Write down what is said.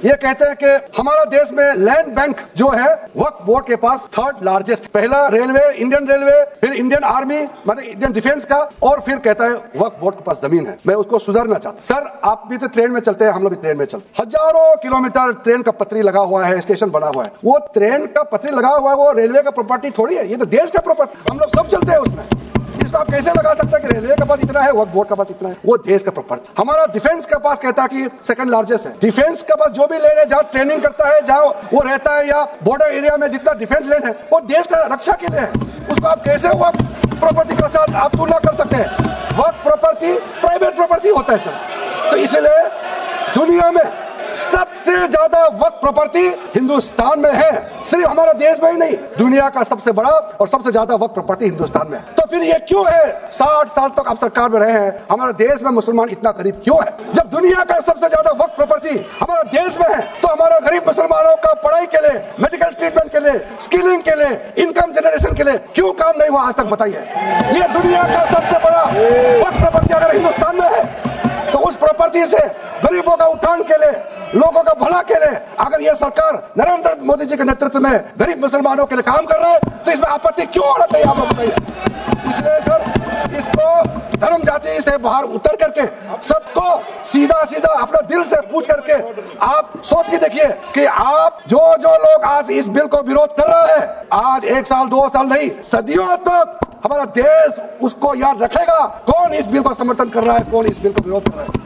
ये कहते हैं कि हमारा देश में लैंड बैंक जो है वक्फ बोर्ड के पास थर्ड लार्जेस्ट, पहला रेलवे, इंडियन रेलवे, फिर इंडियन आर्मी मतलब इंडियन डिफेंस का, और फिर कहता है वक्फ बोर्ड के पास जमीन है। मैं उसको सुधारना चाहता हूं। सर आप भी तो ट्रेन में चलते हैं, हम लोग भी ट्रेन में चलते, हजारों किलोमीटर ट्रेन का पटरी लगा हुआ है, स्टेशन बना हुआ है, वो ट्रेन का पटरी लगा हुआ है, वो रेलवे का प्रॉपर्टी थोड़ी है, ये तो देश का प्रॉपर्टी, हम लोग सब चलते हैं उसमें। इसको आप कैसे लगा सकते हैं कि रेलवे के पास इतना है, वक्फ बोर्ड के पास इतना है? वो देश का प्रॉपर्टी। हमारा डिफेंस के पास कहता है कि सेकंड लार्जेस्ट है। डिफेंस के पास जो भी लैंड है, जहाँ ट्रेनिंग करता है, जहाँ वो रहता है, या बॉर्डर एरिया में जितना डिफेंस लैंड है, वो देश का रक्षा के लिए है। उसको आप कैसे वक्फ प्रॉपर्टी के साथ आप तुलना कर सकते हैं? वक्फ प्रॉपर्टी प्राइवेट प्रॉपर्टी होता है सर। तो इसलिए दुनिया में सबसे ज्यादा वक्फ प्रॉपर्टी हिंदुस्तान में है, सिर्फ हमारा देश में ही नहीं, दुनिया का सबसे बड़ा और सबसे ज्यादा वक्फ प्रॉपर्टी हिंदुस्तान में है। तो फिर ये क्यों है 60 साल तक आप सरकार में रहे हैं, हमारे देश में मुसलमान इतना गरीब क्यों है? जब दुनिया का सबसे ज्यादा वक्फ प्रॉपर्टी हमारे देश में है, तो हमारे गरीब मुसलमानों का पढ़ाई के लिए, मेडिकल ट्रीटमेंट के लिए, स्किलिंग के लिए, इनकम जनरेशन के लिए क्यों काम नहीं हुआ आज तक? बताइए। ये दुनिया का सबसे बड़ा वक्फ प्रॉपर्टी अगर हिंदुस्तान में है, तो उस प्रॉपर्टी से गरीबों का उत्थान के लिए, लोगों का भला के लिए अगर ये सरकार नरेंद्र मोदी जी के नेतृत्व में गरीब मुसलमानों के लिए काम कर रहा है, तो इसमें आपत्ति क्यों होना चाहिए? आप लोग बताइए। इसलिए सर इसको धर्म जाति से बाहर उतर करके सबको सीधा सीधा अपने दिल से पूछ करके आप सोच के देखिए कि आप जो लोग आज इस बिल को विरोध कर रहे हैं, आज 1 साल 2 साल नहीं, सदियों तक हमारा देश उसको याद रखेगा कौन इस बिल को समर्थन कर रहा है, कौन इस बिल को विरोध कर रहा है।